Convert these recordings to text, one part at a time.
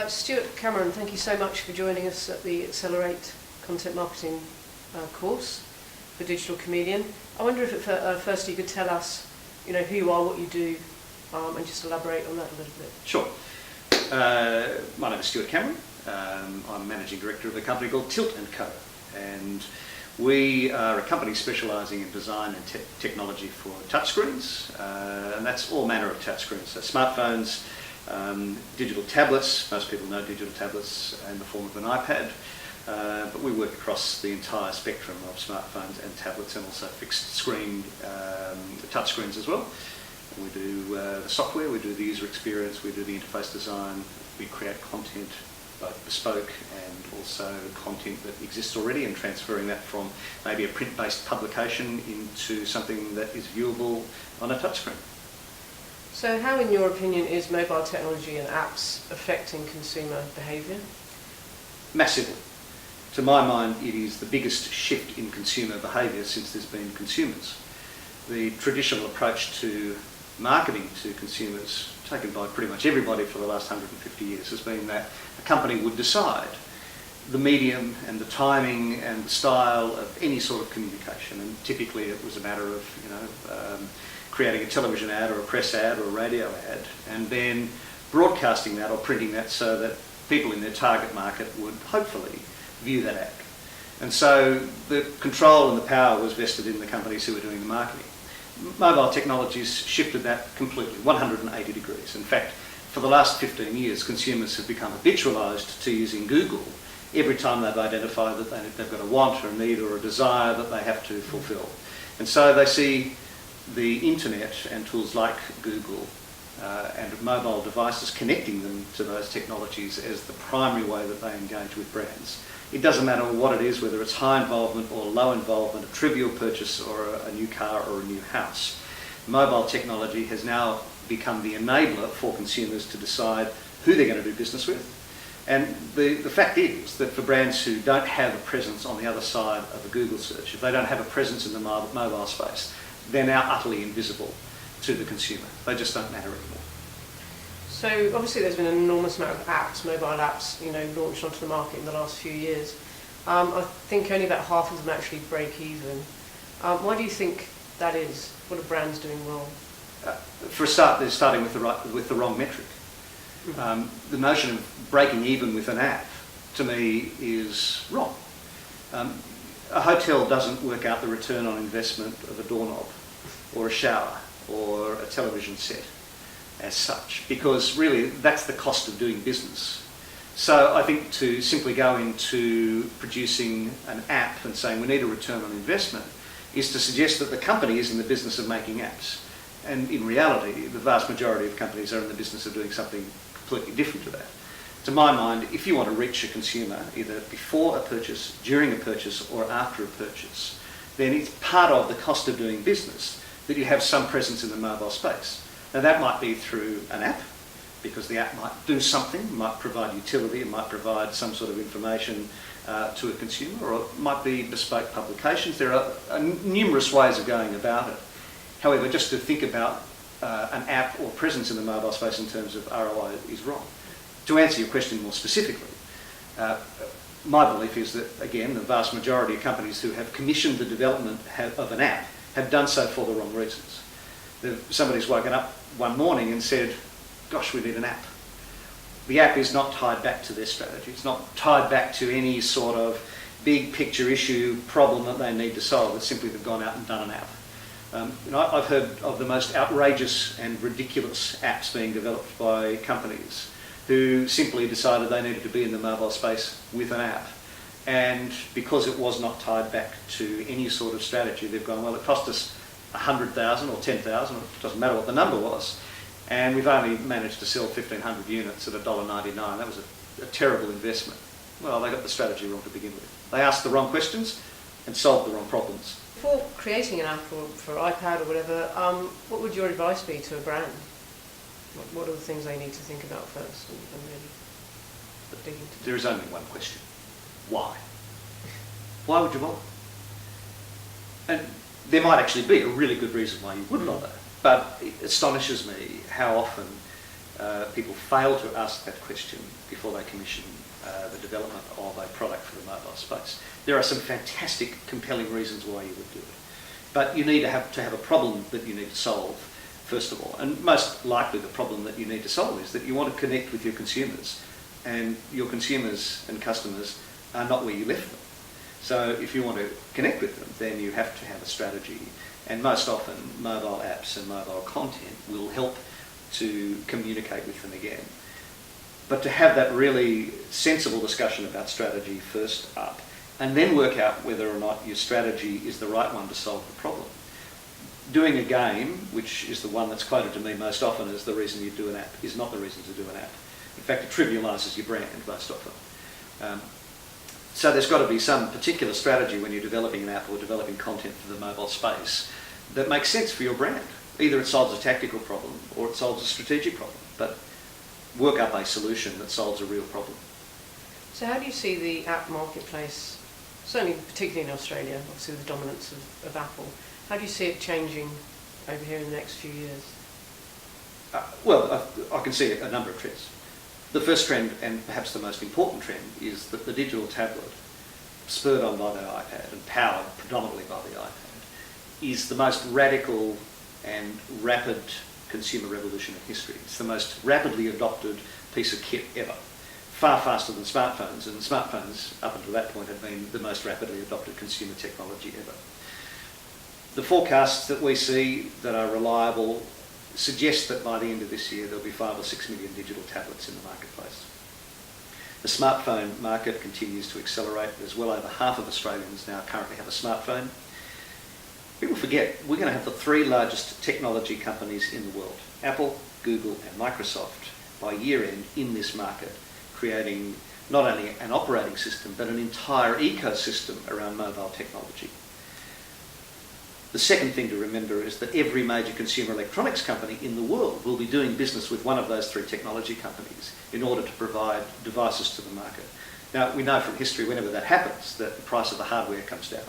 Stu Cameron, thank you so much for joining us at the Accelerate Content Marketing course for Digital Chameleon. I wonder if firstly you could tell us, who you are, what you do, and just elaborate on that a little bit. Sure. My name is Stu Cameron. I'm Managing Director of a company called Tiltco, and we are a company specialising in design and technology for touchscreens, and that's all manner of touchscreens, so smartphones, digital tablets. Most people know digital tablets in the form of an iPad, but we work across the entire spectrum of smartphones and tablets, and also fixed screen touchscreens as well. We do the software, we do the user experience, we do the interface design, we create content, both bespoke and also content that exists already, and transferring that from maybe a print-based publication into something that is viewable on a touchscreen. So how, in your opinion, is mobile technology and apps affecting consumer behaviour? Massively. To my mind, it is the biggest shift in consumer behaviour since there's been consumers. The traditional approach to marketing to consumers, taken by pretty much everybody for the last 150 years, has been that a company would decide the medium and the timing and the style of any sort of communication, and typically it was a matter of creating a television ad or a press ad or a radio ad, and then broadcasting that or printing that so that people in their target market would hopefully view that ad. And so the control and the power was vested in the companies who were doing the marketing. Mobile technologies shifted that completely, 180 degrees. In fact, for the last 15 years, consumers have become habitualised to using Google every time they've identified that they've got a want or a need or a desire that they have to fulfil. And so they see the internet and tools like Google and mobile devices connecting them to those technologies as the primary way that they engage with brands. It doesn't matter what it is, whether it's high involvement or low involvement, a trivial purchase or a new car or a new house. Mobile technology has now become the enabler for consumers to decide who they're going to do business with. And the fact is that for brands who don't have a presence on the other side of a Google search, if they don't have a presence in the mobile space, they're now utterly invisible to the consumer. They just don't matter anymore. So obviously there's been an enormous amount of apps, mobile apps, launched onto the market in the last few years. I think only about half of them actually break even. Why do you think that is? What are brands doing wrong? For a start, they're starting with the wrong metric. The notion of breaking even with an app, to me, is wrong. A hotel doesn't work out the return on investment of a doorknob or a shower or a television set as such, because really that's the cost of doing business. So I think to simply go into producing an app and saying we need a return on investment is to suggest that the company is in the business of making apps. And in reality, the vast majority of companies are in the business of doing something completely different to that. To my mind, if you want to reach a consumer, either before a purchase, during a purchase, or after a purchase, then it's part of the cost of doing business that you have some presence in the mobile space. Now that might be through an app, because the app might do something, might provide utility, it might provide some sort of information to a consumer, or it might be bespoke publications. There are numerous ways of going about it. However, just to think about an app or presence in the mobile space in terms of ROI is wrong. To answer your question more specifically, my belief is that, again, the vast majority of companies who have commissioned the development of an app have done so for the wrong reasons. Somebody's woken up one morning and said, gosh, we need an app. The app is not tied back to their strategy. It's not tied back to any sort of big picture issue problem that they need to solve. It's simply they've gone out and done an app. I've heard of the most outrageous and ridiculous apps being developed by companies who simply decided they needed to be in the mobile space with an app. And because it was not tied back to any sort of strategy, they've gone, well, it cost us 100,000 or 10,000, it doesn't matter what the number was, and we've only managed to sell 1,500 units at $1.99. That was a terrible investment. Well, they got the strategy wrong to begin with. They asked the wrong questions and solved the wrong problems. Before creating an app for iPad or whatever, what would your advice be to a brand? What are the things they need to think about first and really dig into? There is only one question. Why? Why would you bother? And there might actually be a really good reason why you would bother, but it astonishes me how often people fail to ask that question before they commission the development of a product for the mobile space. There are some fantastic, compelling reasons why you would do it. But you need to have a problem that you need to solve, first of all. And most likely the problem that you need to solve is that you want to connect with your consumers, and your consumers and customers are not where you left them. So if you want to connect with them, then you have to have a strategy. And most often, mobile apps and mobile content will help to communicate with them again. But to have that really sensible discussion about strategy first up, and then work out whether or not your strategy is the right one to solve the problem. Doing a game, which is the one that's quoted to me most often as the reason you do an app, is not the reason to do an app. In fact, it trivialises your brand most often. So there's got to be some particular strategy when you're developing an app or developing content for the mobile space that makes sense for your brand. Either it solves a tactical problem or it solves a strategic problem, but work up a solution that solves a real problem. So how do you see the app marketplace, certainly particularly in Australia, obviously with the dominance of Apple, how do you see it changing over here in the next few years? Well, I can see a number of trends. The first trend, and perhaps the most important trend, is that the digital tablet, spurred on by the iPad and powered predominantly by the iPad, is the most radical and rapid consumer revolution in history. It's the most rapidly adopted piece of kit ever, far faster than smartphones, and smartphones up until that point have been the most rapidly adopted consumer technology ever. The forecasts that we see that are reliable suggest that by the end of this year there'll be 5 or 6 million digital tablets in the marketplace. The smartphone market continues to accelerate. There's well over half of Australians now currently have a smartphone. People forget we're going to have the 3 largest technology companies in the world, Apple, Google and Microsoft, by year end in this market, creating not only an operating system but an entire ecosystem around mobile technology. The second thing to remember is that every major consumer electronics company in the world will be doing business with one of those 3 technology companies in order to provide devices to the market. Now, we know from history whenever that happens that the price of the hardware comes down.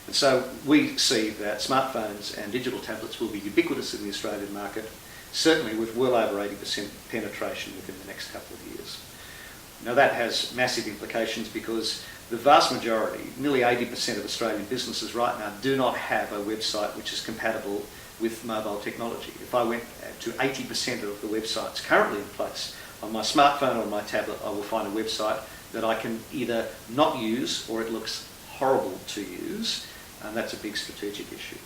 And so we see that smartphones and digital tablets will be ubiquitous in the Australian market, certainly with well over 80% penetration within the next couple of years. Now that has massive implications because the vast majority, nearly 80% of Australian businesses right now do not have a website which is compatible with mobile technology. If I went to 80% of the websites currently in place on my smartphone or on my tablet, I will find a website that I can either not use or it looks horrible to use, and that's a big strategic issue.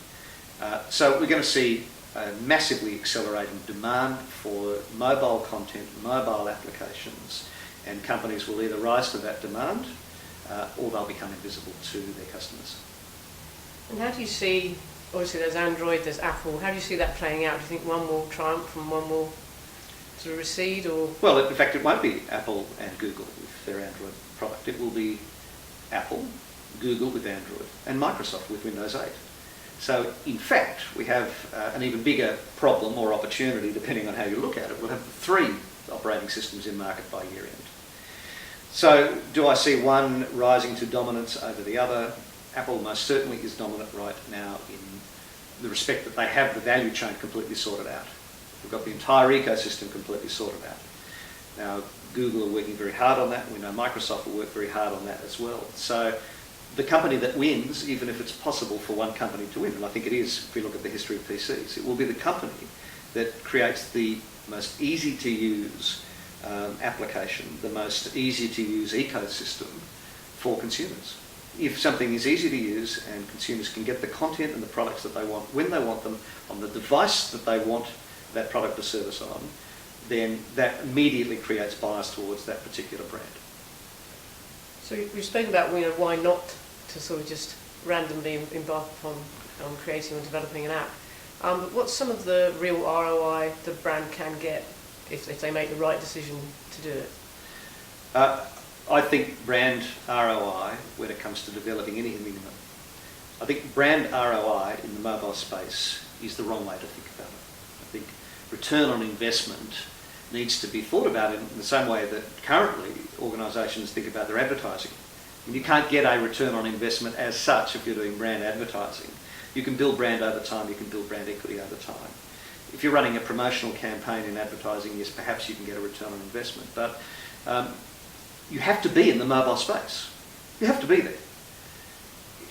So we're going to see a massively accelerating demand for mobile content, mobile applications, and companies will either rise to that demand or they'll become invisible to their customers. And how do you see, obviously there's Android, there's Apple, how do you see that playing out? Do you think one will triumph and one will sort of recede? Or? Well, in fact, it won't be Apple and Google with their Android product. It will be Apple, Google with Android, and Microsoft with Windows 8. So, in fact, we have an even bigger problem or opportunity, depending on how you look at it. We'll have 3 operating systems in market by year end. So, do I see one rising to dominance over the other? Apple most certainly is dominant right now in the respect that they have the value chain completely sorted out. We've got the entire ecosystem completely sorted out. Now, Google are working very hard on that. We know Microsoft will work very hard on that as well. So, the company that wins, even if it's possible for one company to win, and I think it is if we look at the history of PCs, it will be the company that creates the most easy to use application, the most easy to use ecosystem for consumers. If something is easy to use and consumers can get the content and the products that they want when they want them on the device that they want that product or service on, then that immediately creates bias towards that particular brand. So we've spoken about why not to sort of just randomly embark upon creating or developing an app. But what's some of the real ROI the brand can get if they make the right decision to do it? I think brand ROI, when it comes to developing anything, I think brand ROI in the mobile space is the wrong way to think about it. I think return on investment needs to be thought about in the same way that currently organisations think about their advertising. And you can't get a return on investment as such if you're doing brand advertising. You can build brand over time, you can build brand equity over time. if you're running a promotional campaign in advertising, yes, perhaps you can get a return on investment, but you have to be in the mobile space. You have to be there.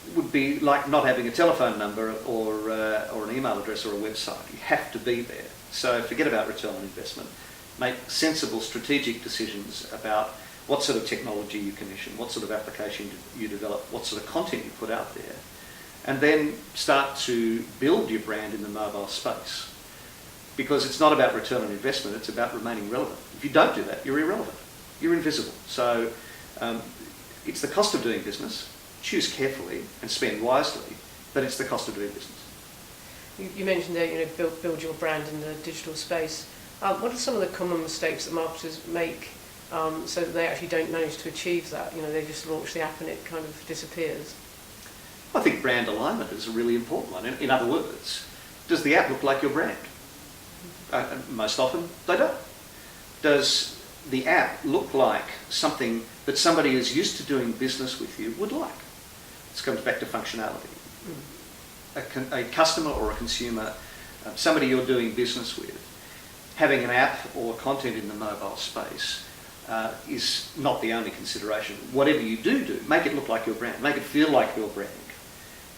It would be like not having a telephone number or an email address or a website. You have to be there. So forget about return on investment. Make sensible strategic decisions about what sort of technology you commission, what sort of application you develop, what sort of content you put out there, and then start to build your brand in the mobile space. Because it's not about return on investment, it's about remaining relevant. If you don't do that, you're irrelevant. You're invisible. So it's the cost of doing business. Choose carefully and spend wisely, but it's the cost of doing business. You mentioned there, build your brand in the digital space. What are some of the common mistakes that marketers make so that they actually don't manage to achieve that? They just launch the app and it kind of disappears. I think brand alignment is a really important one. In other words, does the app look like your brand? Most often, they don't. Does the app look like something that somebody who's used to doing business with you would like? This comes back to functionality. A customer or a consumer, somebody you're doing business with, having an app or content in the mobile space is not the only consideration. Whatever you do, make it look like your brand. Make it feel like your brand.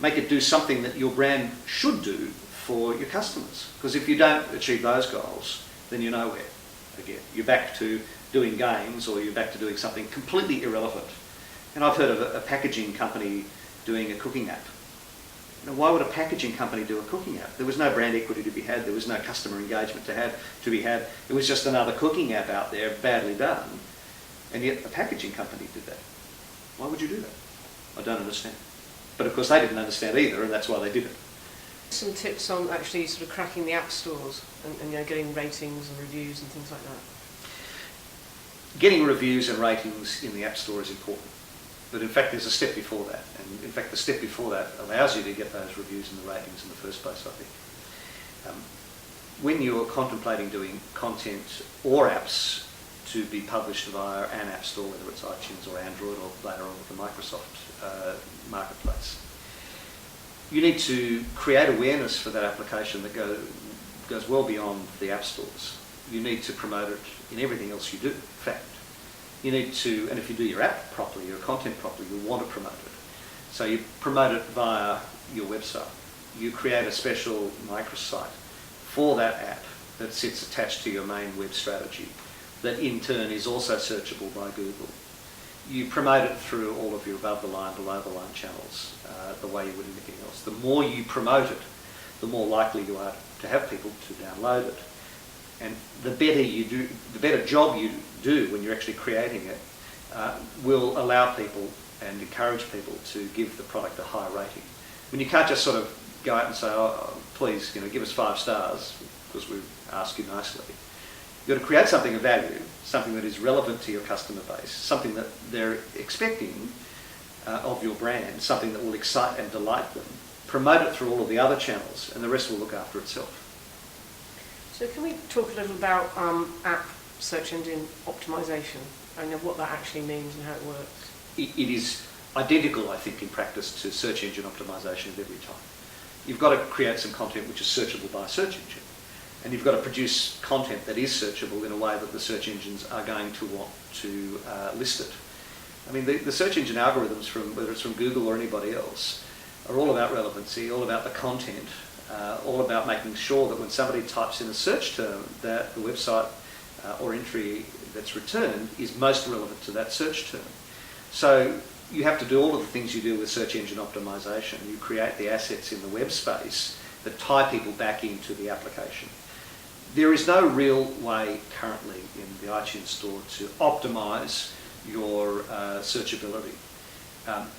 Make it do something that your brand should do for your customers. Because if you don't achieve those goals, then you're nowhere again. You're back to doing games, or you're back to doing something completely irrelevant. And I've heard of a packaging company doing a cooking app. Why would a packaging company do a cooking app? There was no brand equity to be had. There was no customer engagement to be had. It was just another cooking app out there, badly done. And yet a packaging company did that. Why would you do that? I don't understand. But of course they didn't understand either, and that's why they did it. Some tips on actually sort of cracking the app stores and getting ratings and reviews and things like that. Getting reviews and ratings in the App Store is important. But in fact, there's a step before that. And in fact, the step before that allows you to get those reviews and the ratings in the first place, I think. When you're contemplating doing content or apps to be published via an app store, whether it's iTunes or Android or later on with the Microsoft marketplace, you need to create awareness for that application that goes well beyond the app stores. You need to promote it in everything else you do, in fact. You need to, and if you do your app properly, your content properly, you want to promote it. So you promote it via your website. You create a special microsite for that app that sits attached to your main web strategy, that in turn is also searchable by Google. You promote it through all of your above the line, below the line channels, the way you would anything else. The more you promote it, the more likely you are to have people to download it. And the better you do, the better job you do when you're actually creating it, will allow people and encourage people to give the product a high rating. When you can't just sort of go out and say, oh, please, give us 5 stars because we ask you nicely. You've got to create something of value, something that is relevant to your customer base, something that they're expecting of your brand, something that will excite and delight them. Promote it through all of the other channels, and the rest will look after itself. So can we talk a little about app search engine optimization and what that actually means and how it works? It is identical, I think, in practice to search engine optimization of every type. You've got to create some content which is searchable by a search engine. And you've got to produce content that is searchable in a way that the search engines are going to want to list it. I mean, the search engine algorithms, whether it's from Google or anybody else, are all about relevancy, all about the content, all about making sure that when somebody types in a search term, that the website or entry that's returned is most relevant to that search term. So you have to do all of the things you do with search engine optimization. You create the assets in the web space that tie people back into the application. There is no real way currently in the iTunes store to optimise your searchability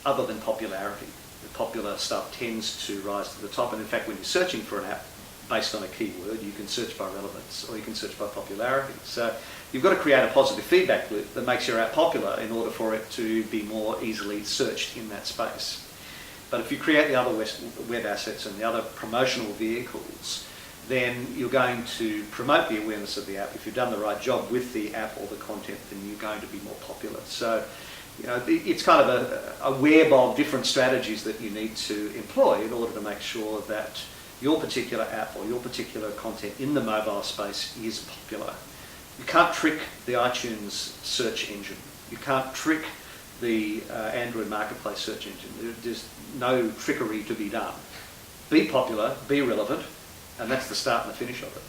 other than popularity. The popular stuff tends to rise to the top, and in fact when you're searching for an app based on a keyword, you can search by relevance or you can search by popularity. So you've got to create a positive feedback loop that makes your app popular in order for it to be more easily searched in that space. But if you create the other web assets and the other promotional vehicles, then you're going to promote the awareness of the app. If you've done the right job with the app or the content, then you're going to be more popular. So, it's kind of a web of different strategies that you need to employ in order to make sure that your particular app or your particular content in the mobile space is popular. You can't trick the iTunes search engine. You can't trick the Android Marketplace search engine. There's no trickery to be done. Be popular, be relevant, and that's the start and the finish of it.